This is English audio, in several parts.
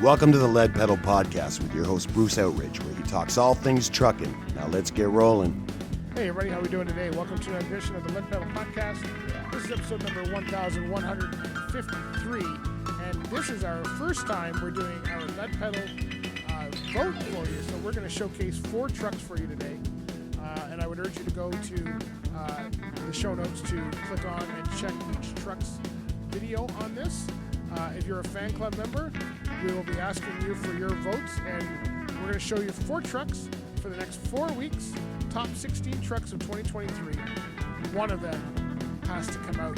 Welcome to the Lead Pedal Podcast with your host Bruce Outridge, where he talks all things trucking. Now let's get rolling. Hey everybody, how are we doing today? Welcome to another edition of the Lead Pedal Podcast. This is episode number 1153, and this is our first time we're doing our Lead Pedal vote for you. So we're going to showcase 4 trucks for you today, and I would urge you to go to the show notes to click on and check each truck's video on this. If you're a fan club member, we will be asking you for your votes, and we're going to show you 4 trucks for the next 4 weeks, top 16 trucks of 2023. One of them has to come out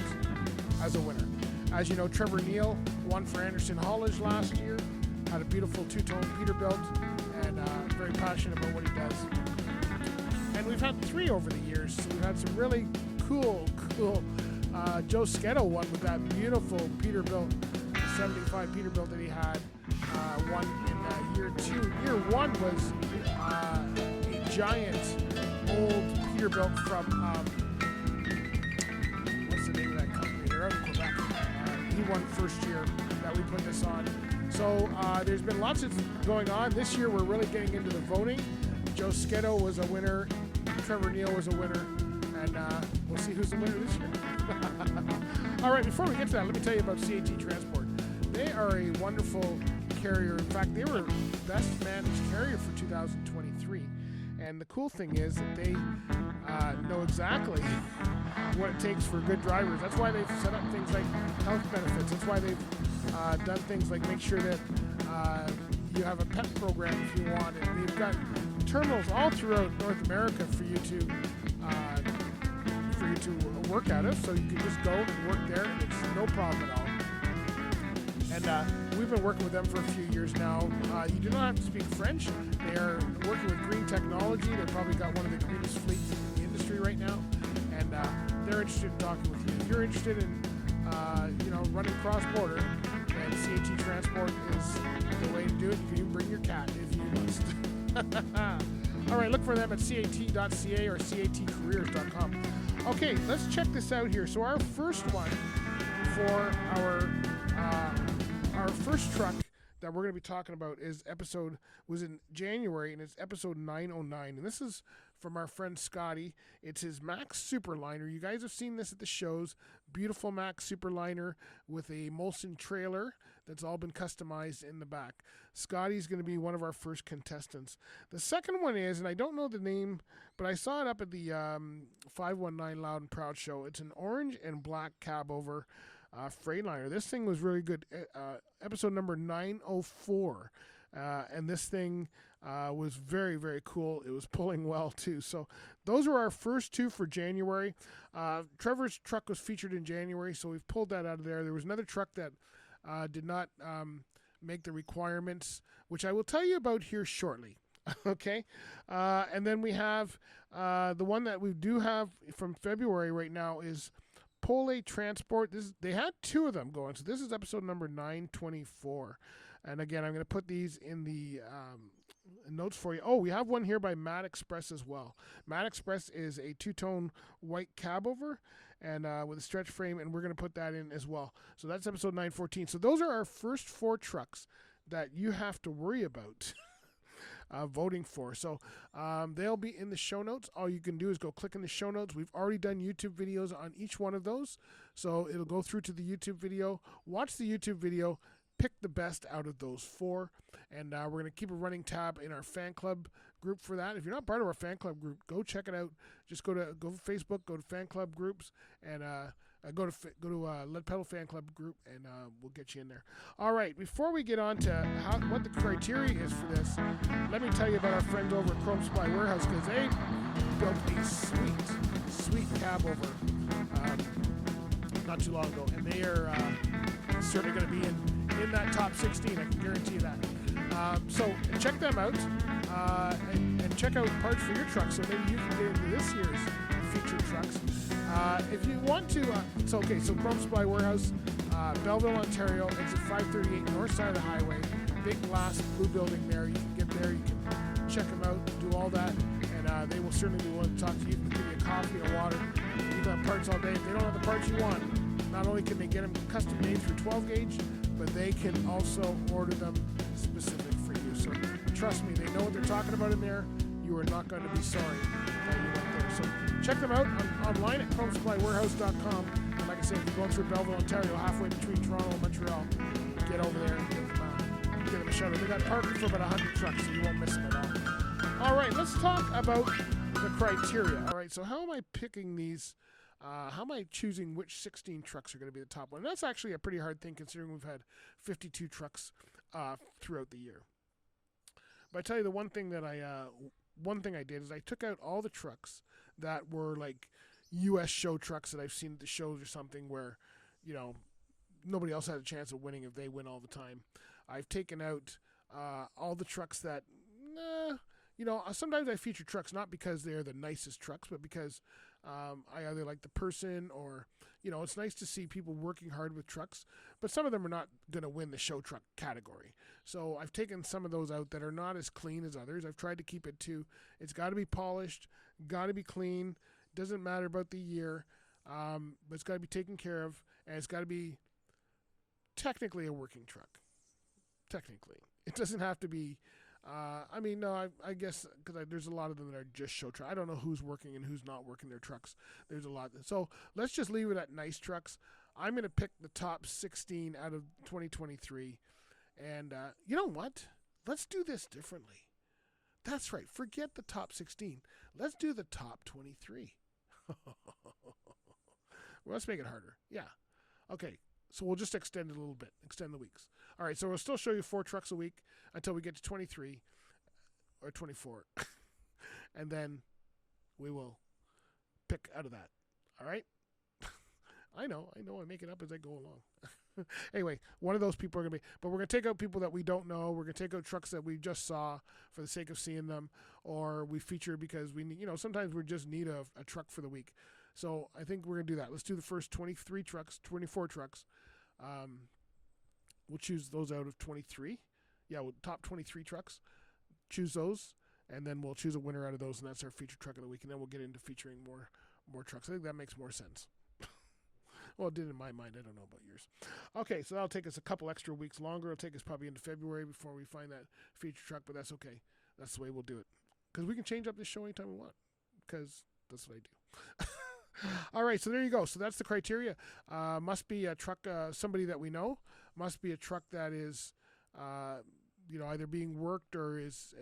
as a winner. As you know, Trevor Neal won for Anderson Haulage last year, had a beautiful 2-tone Peterbilt, and very passionate about what he does. And we've had 3 over the years, so we've had some really cool. Joe Schetto won with that beautiful Peterbilt, 75 Peterbilt that he had, won in year 2. Year 1 was a giant old Peterbilt from, what's the name of that company? They're out in Quebec. He won first year that we put this on. So there's been lots of going on. This year we're really getting into the voting. Joe Schetto was a winner. Trevor Neal was a winner. And we'll see who's the winner this year. All right, before we get to that, let me tell you about CAT Transport. They are a wonderful carrier. In fact, they were best managed carrier for 2023. And the cool thing is that they know exactly what it takes for good drivers. That's why they've set up things like health benefits. That's why they've done things like make sure that you have a pet program if you want it. They've got terminals all throughout North America for you to work out of, so you can just go and work there, and it's no problem at all. And we've been working with them for a few years now. You do not have to speak French. They are working with green technology. They've probably got one of the greenest fleets in the industry right now, and they're interested in talking with you. If you're interested in running cross-border, then CAT Transport is the way to do it. You can even bring your cat if you must. All right, look for them at cat.ca or catcareers.com. Okay, let's check this out here. So our first one for our first truck that we're going to be talking about was in January, and it's episode 909. And this is from our friend Scotty. It's his Max Superliner. You guys have seen this at the shows. Beautiful Max Superliner with a Molson trailer that's all been customized in the back. Scotty's going to be one of our first contestants. The second one is, and I don't know the name, but I saw it up at the 519 Loud and Proud show. It's an orange and black cab over Freightliner. This thing was really good. Episode number 904. And this thing was very, very cool. It was pulling well, too. So those were our first 2 for January. Trevor's truck was featured in January, so we've pulled that out of there. There was another truck that did not make the requirements, which I will tell you about here shortly. Okay? And then we have the one that we do have from February right now is Pole Transport. They had 2 of them going, so this is episode number 924. And again, I'm going to put these in the notes for you. Oh, we have one here by Matt Express as well. Matt Express is a 2-tone white cab over and with a stretch frame, and we're going to put that in as well. So that's episode 914. So those are our first 4 trucks that you have to worry about voting for. So they'll be in the show notes. All you can do is go click in the show notes. We've already done YouTube videos on each one of those. So it'll go through to the YouTube video. Watch the YouTube video. Pick the best out of those 4, and we're going to keep a running tab in our fan club group for that. If you're not part of our fan club group, go check it out. Just go to Facebook, go to fan club groups, and go to Lead Pedal fan club group, and we'll get you in there. All right, before we get on to what the criteria is for this, let me tell you about our friends over at Chrome Supply Warehouse, because they built a sweet cab over not too long ago, and they are certainly going to be in that top 16, I can guarantee you that. So check them out and check out parts for your truck, so maybe you can get into this year's featured trucks. If you want to, it's okay. So Chrome Supply Warehouse, Belleville, Ontario, exit 538, north side of the highway. Big glass blue building there. You can get there. You can check them out, do all that, and they will certainly be willing to talk to you. Give you a coffee or water. You got parts all day. If they don't have the parts you want, not only can they get them custom made for 12 gauge, but they can also order them trust me, they know what they're talking about in there. You are not going to be sorry that you went there. So check them out online at ChromeSupplyWarehouse.com. And like I said, if you're going through Belleville, Ontario, halfway between Toronto and Montreal, get over there and give them a shout out. They got parking for about 100 trucks, so you won't miss them at all. All right, let's talk about the criteria. All right, so how am I picking these? How am I choosing which 16 trucks are going to be the top one? And that's actually a pretty hard thing considering we've had 52 trucks throughout the year. But I tell you the one thing I did is I took out all the trucks that were like U.S. show trucks that I've seen at the shows or something where, you know, nobody else had a chance of winning if they win all the time. I've taken out all the trucks that, you know, sometimes I feature trucks not because they're the nicest trucks, but because I either like the person or, you know, it's nice to see people working hard with trucks, but some of them are not going to win the show truck category. So I've taken some of those out that are not as clean as others. I've tried to keep it to, it's got to be polished, got to be clean, doesn't matter about the year, but it's got to be taken care of, and it's got to be technically a working truck. Technically. It doesn't have to be, I guess because there's a lot of them that are just show trucks. I don't know who's working and who's not working their trucks. There's a lot. So let's just leave it at nice trucks. I'm going to pick the top 16 out of 2023. And you know what? Let's do this differently. That's right. Forget the top 16. Let's do the top 23. Well, let's make it harder. Yeah. Okay. So we'll just extend it a little bit. Extend the weeks. All right. So we'll still show you 4 trucks a week until we get to 23 or 24. And then we will pick out of that. All right? I know. I make it up as I go along. Anyway, one of those people are going to be, but we're going to take out people that we don't know. We're going to take out trucks that we just saw for the sake of seeing them, or we feature because we need, you know, sometimes we just need a truck for the week. So I think we're going to do that. Let's do the first 24 trucks. We'll choose those out of 23. Yeah, top 23 trucks. Choose those, and then we'll choose a winner out of those, and that's our featured truck of the week. And then we'll get into featuring more trucks. I think that makes more sense. Well, it did in my mind. I don't know about yours. Okay, so that'll take us a couple extra weeks longer. It'll take us probably into February before we find that feature truck, but that's okay. That's the way we'll do it. Because we can change up this show anytime we want. Because that's what I do. All right, so there you go. So that's the criteria. Must be a truck, somebody that we know. Must be a truck that is, either being worked or is,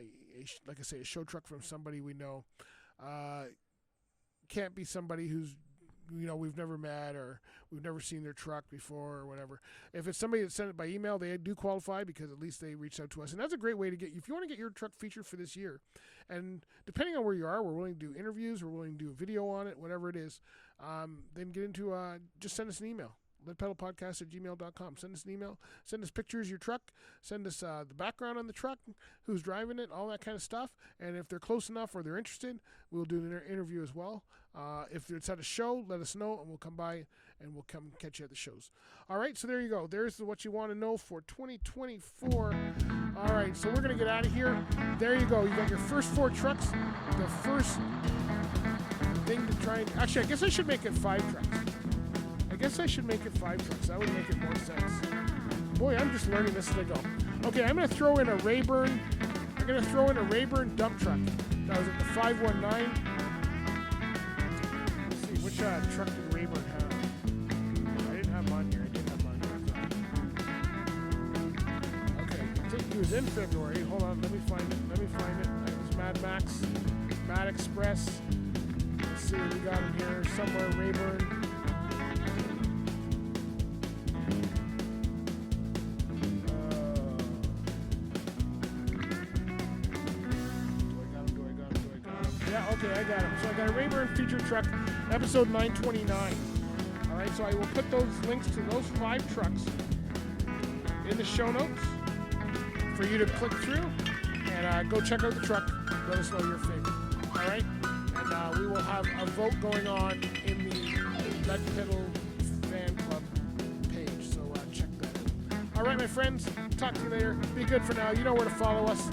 like I say, a show truck from somebody we know. Can't be somebody who's, we've never met or we've never seen their truck before or whatever. If it's somebody that sent it by email, they do qualify because at least they reached out to us. And that's a great way to get, if you want to get your truck featured for this year, and depending on where you are, we're willing to do interviews, we're willing to do a video on it, whatever it is, then get into, just send us an email. leadpedalpodcast@gmail.com. Send us an email. Send us pictures of your truck. Send us the background on the truck, who's driving it, all that kind of stuff. And if they're close enough or they're interested, we'll do an interview as well. If it's at a show, let us know, and we'll come by and we'll come catch you at the shows. All right, so there you go. There's what you want to know for 2024. All right, so we're going to get out of here. There you go. You got your first 4 trucks. The first thing to try and... Actually, I guess I should make it 5 trucks. That would make it more sense. Boy, I'm just learning this as I go. Okay, I'm going to throw in a Rayburn. Dump truck. That was at the 519. Let's see, which truck did Rayburn have? I didn't have mine here. Okay, I think he was in February. Hold on, let me find it. It was Mad Max, Mad Express. Let's see, we got him here somewhere, Rayburn. Okay, I got him. So I got a Rayburn featured truck, episode 929. All right, so I will put those links to those 5 trucks in the show notes for you to click through and go check out the truck. Let us know your favorite. All right, and we will have a vote going on in the Lead Pedal fan club page. So check that out. All right, my friends. Talk to you later. Be good for now. You know where to follow us.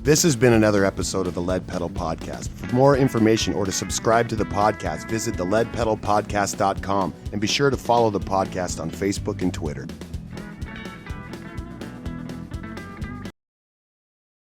This has been another episode of the Lead Pedal Podcast. For more information or to subscribe to the podcast, visit theleadpedalpodcast.com and be sure to follow the podcast on Facebook and Twitter.